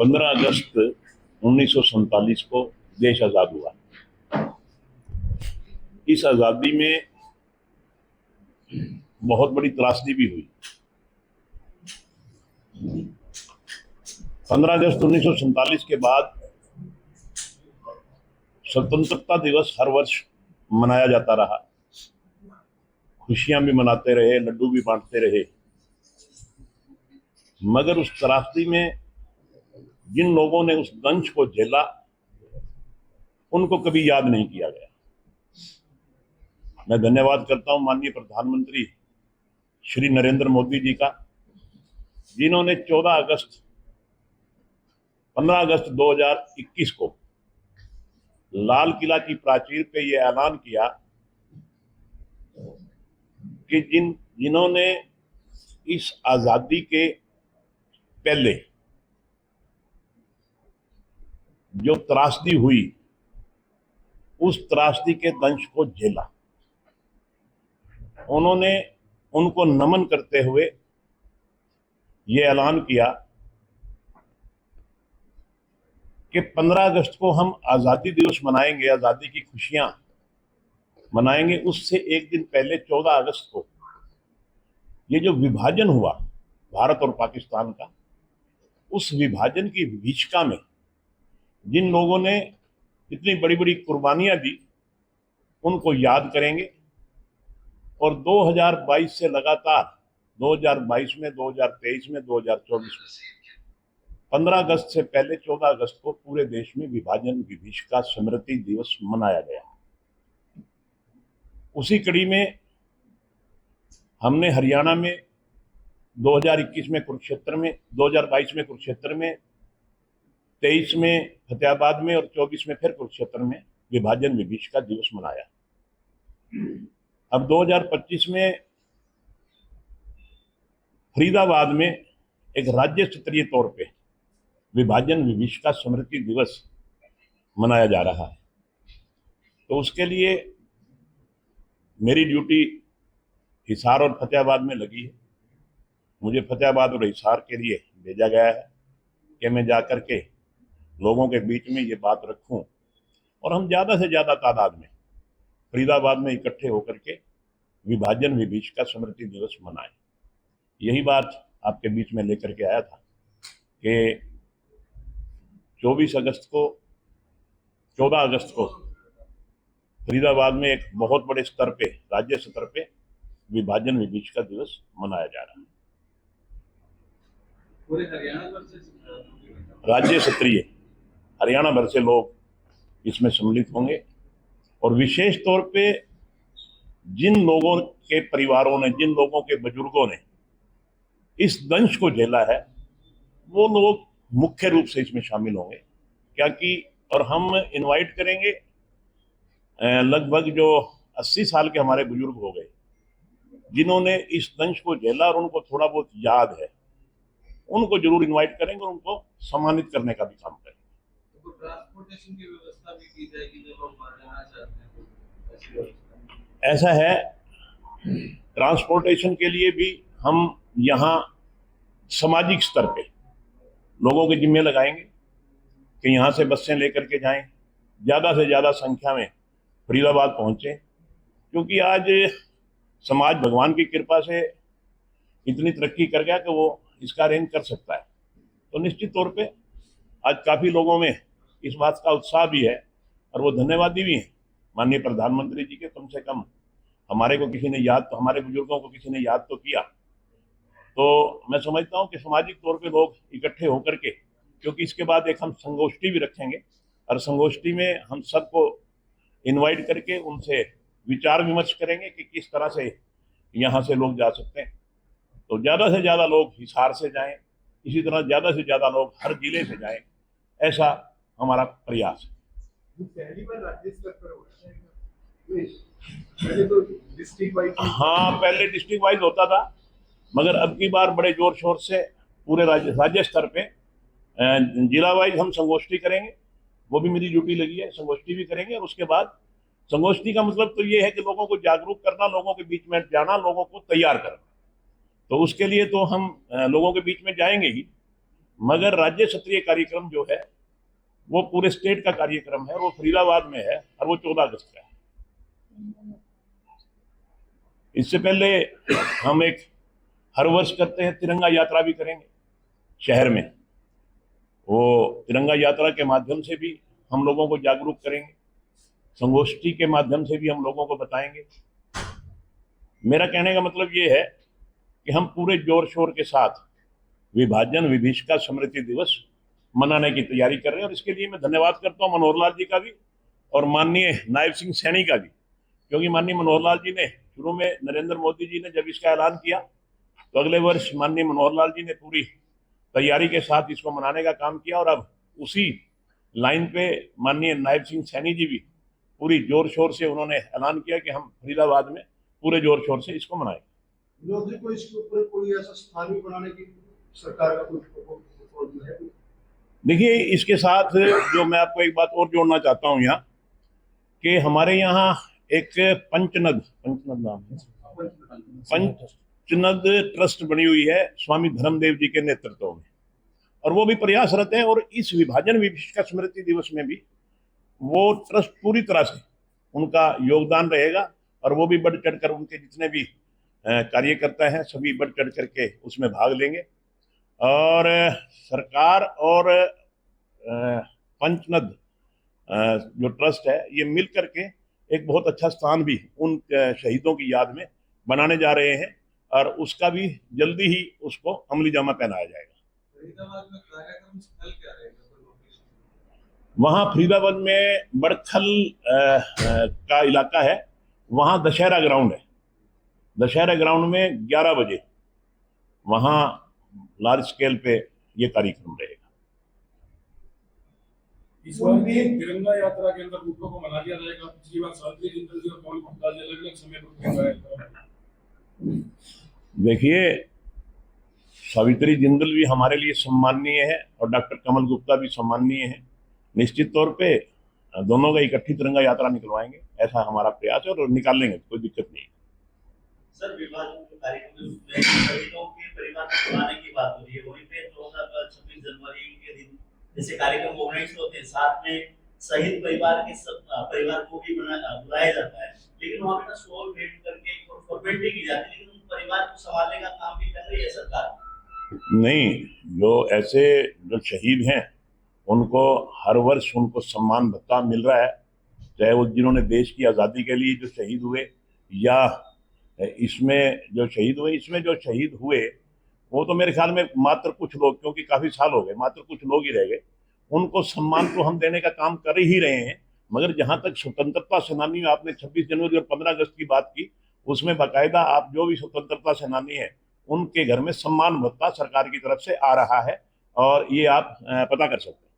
15 अगस्त 1947 को देश आजाद हुआ। इस आजादी में बहुत बड़ी त्रासदी भी हुई। 15 अगस्त 1947 के बाद स्वतंत्रता दिवस हर वर्ष मनाया जाता रहा। खुशियां भी मनाते रहे, लड्डू भी बांटते रहे, मगर उस त्रासदी में जिन लोगों ने उस दंश को झेला उनको कभी याद नहीं किया गया। मैं धन्यवाद करता हूं माननीय प्रधानमंत्री श्री नरेंद्र मोदी जी का, जिन्होंने 15 अगस्त 2021 को लाल किला की प्राचीर पे यह ऐलान किया कि जिन्होंने इस आजादी के पहले जो त्रासदी हुई उस त्रासदी के दंश को झेला, उन्होंने उनको नमन करते हुए ये ऐलान किया कि 15 अगस्त को हम आजादी दिवस मनाएंगे, आजादी की खुशियां मनाएंगे। उससे एक दिन पहले 14 अगस्त को ये जो विभाजन हुआ भारत और पाकिस्तान का, उस विभाजन की विभीषिका में जिन लोगों ने इतनी बड़ी बड़ी कुर्बानियां दी उनको याद करेंगे। और 2022 से लगातार 2022 में, 2023 में, 2024 में 15 अगस्त से पहले 14 अगस्त को पूरे देश में विभाजन विभीषिका स्मृति दिवस मनाया गया। उसी कड़ी में हमने हरियाणा में 2021 में कुरुक्षेत्र में, 2022 में कुरुक्षेत्र में, 23 में फतेहाबाद में और 24 में फिर कुरुक्षेत्र में विभाजन विभीषिका दिवस मनाया। अब 2025 में फरीदाबाद में एक राज्य स्तरीय तौर पे विभाजन विभीषिका स्मृति दिवस मनाया जा रहा है। तो उसके लिए मेरी ड्यूटी हिसार और फतेहाबाद में लगी है। मुझे फतेहाबाद और हिसार के लिए भेजा गया है कि मैं जाकर के लोगों के बीच में ये बात रखूं और हम ज़्यादा से ज़्यादा तादाद में फरीदाबाद में इकट्ठे होकर के विभाजन विभीषिका स्मृति दिवस मनाएं। यही बात आपके बीच में लेकर के आया था कि 14 अगस्त को फरीदाबाद में एक बहुत बड़े स्तर पे, राज्य स्तर पे विभाजन विभीषिका दिवस मनाया जा रहा है। पूरे हरियाणा भर से, राज्य स्तरीय हरियाणा भर से लोग इसमें सम्मिलित होंगे और विशेष तौर पे जिन लोगों के परिवारों ने, जिन लोगों के बुजुर्गों ने इस दंश को झेला है, वो लोग मुख्य रूप से इसमें शामिल होंगे। क्या कि और हम इनवाइट करेंगे लगभग जो 80 साल के हमारे बुजुर्ग हो गए, जिन्होंने इस दंश को झेला और उनको थोड़ा बहुत याद है, उनको जरूर इनवाइट करेंगे और उनको सम्मानित करने का भी काम करेंगे। तो ट्रांसपोर्टेशन की व्यवस्था भी की जाएगी जब लोग जाना चाहते हैं? ऐसा है, ट्रांसपोर्टेशन के लिए भी हम यहाँ सामाजिक स्तर पे लोगों के जिम्मे लगाएंगे कि यहाँ से बसें लेकर के जाएं, ज़्यादा से ज़्यादा संख्या में फरीदाबाद पहुँचें, क्योंकि आज समाज भगवान की कृपा से इतनी तरक्की कर गया कि वो इसका अरेंज कर सकता है। तो निश्चित तौर पे आज काफ़ी लोगों में इस बात का उत्साह भी है और वो धन्यवादी भी हैं माननीय प्रधानमंत्री जी के, कम से कम हमारे को किसी ने याद, तो हमारे बुजुर्गों को किसी ने याद तो किया। तो मैं समझता हूँ कि सामाजिक तौर पे लोग इकट्ठे होकर के, क्योंकि इसके बाद एक हम संगोष्ठी भी रखेंगे और संगोष्ठी में हम सबको इनवाइट करके उनसे विचार विमर्श करेंगे कि किस तरह से यहाँ से लोग जा सकते हैं। तो ज़्यादा से ज़्यादा लोग हिसार से जाएं, इसी तरह ज़्यादा से ज़्यादा लोग हर जिले से जाएं, ऐसा हमारा प्रयास है। पहली बार राज्य स्तर पर हो रहा है, पहले तो डिस्ट्रिक्ट वाइज, हाँ पहले डिस्ट्रिक्ट वाइज होता था, मगर अब की बार बड़े जोर शोर से पूरे राज्य स्तर पे जिला वाइज हम संगोष्ठी करेंगे। वो भी मेरी ड्यूटी लगी है, संगोष्ठी भी करेंगे। और उसके बाद संगोष्ठी का मतलब तो ये है कि लोगों को जागरूक करना, लोगों के बीच में जाना, लोगों को तैयार करना। तो उसके लिए तो हम लोगों के बीच में जाएंगे ही, मगर राज्य स्तरीय कार्यक्रम जो है वो पूरे स्टेट का कार्यक्रम है, वो फरीदाबाद में है और वो 14 अगस्त का है। इससे पहले हम एक हर वर्ष करते हैं तिरंगा यात्रा भी करेंगे शहर में। वो तिरंगा यात्रा के माध्यम से भी हम लोगों को जागरूक करेंगे, संगोष्ठी के माध्यम से भी हम लोगों को बताएंगे। मेरा कहने का मतलब ये है कि हम पूरे जोर शोर के साथ विभाजन विभीषिका स्मृति दिवस मनाने की तैयारी कर रहे हैं। और इसके लिए मैं धन्यवाद करता हूं मनोहर लाल जी का भी और माननीय नायब सिंह सैनी का भी, क्योंकि माननीय मनोहर लाल जी ने शुरू में, नरेंद्र मोदी जी ने जब इसका ऐलान किया तो अगले वर्ष माननीय मनोहर लाल जी ने पूरी तैयारी के साथ इसको मनाने का काम किया। और अब उसी लाइन पे माननीय नायब सिंह सैनी जी भी पूरी जोर शोर से उन्होंने ऐलान किया कि हम फरीदाबाद में पूरे जोर शोर से इसको मनाएंगे। विरोधी को इसके ऊपर कोई ऐसा स्थानीय बनाने की सरकार का कोई प्रपोजल है? देखिए, इसके साथ जो मैं आपको एक बात और जोड़ना चाहता हूं यहाँ, कि हमारे यहाँ एक पंचनद नाम है, पंचनद ट्रस्ट बनी हुई है स्वामी धर्मदेव जी के नेतृत्व में, और वो भी प्रयासरत है। और इस विभाजन विभीषिका स्मृति दिवस में भी वो ट्रस्ट पूरी तरह से उनका योगदान रहेगा और वो भी बढ़ चढ़कर, उनके जितने भी कार्यकर्ता हैं सभी बढ़ चढ़ करके उसमें भाग लेंगे। और सरकार और पंचनद जो ट्रस्ट है ये मिल करके एक बहुत अच्छा स्थान भी उन शहीदों की याद में बनाने जा रहे हैं, और उसका भी जल्दी ही उसको अमली जामा पहनाया जाएगा। फरीदाबाद में कार्यक्रम स्थल क्या रहेगा? वहाँ फरीदाबाद में बड़खल का इलाका है, वहाँ दशहरा ग्राउंड है। दशहरा ग्राउंड में 11 बजे वहाँ लार्ज स्केल पे ये कार्यक्रम रहेगा। इस बार भी तिरंगा यात्रा के अंदर रूपों को मना लिया जाएगा। पिछली बार सावित्री जिंदल जी और कमल गुप्ता जी अलग अलग समय पर तिरंगा यात्रा। देखिए, सावित्री जिंदल भी हमारे लिए सम्माननीय है और डॉक्टर कमल गुप्ता भी सम्माननीय है। निश्चित तौर पे दोनों का इकट्ठी तिरंगा यात्रा निकलवाएंगे, ऐसा हमारा प्रयास है और निकाल लेंगे, कोई दिक्कत नहीं। सर, विभाजन के कार्यक्रम में शहीदों के परिवार को बुलाने की बात हो रही है, वहीं पे 26 जनवरी के दिन जैसे कार्यक्रम ऑर्गेनाइज होते हैं, साथ में शहीद परिवार के सब परिवार को भी बुलाया जाता है, लेकिन वहाँ पे ना शोर भेंट करके फॉर्मेलिटी की जाती है, लेकिन उन परिवार को संभालने का काम भी कर रही है सरकार। नहीं, जो ऐसे जो शहीद हैं उनको हर वर्ष उनको सम्मान भत्ता मिल रहा है, चाहे वो जिन्होंने देश की आज़ादी के लिए जो शहीद हुए या इसमें जो शहीद हुए। इसमें जो शहीद हुए वो तो मेरे ख्याल में मात्र कुछ लोग, क्योंकि काफ़ी साल हो गए, मात्र कुछ लोग ही रह गए, उनको सम्मान तो हम देने का काम कर ही रहे हैं। मगर जहाँ तक स्वतंत्रता सेनानी, आपने 26 जनवरी और 15 अगस्त की बात की, उसमें बाकायदा आप जो भी स्वतंत्रता सेनानी हैं उनके घर में सम्मान भत्ता सरकार की तरफ से आ रहा है, और ये आप पता कर सकते हैं।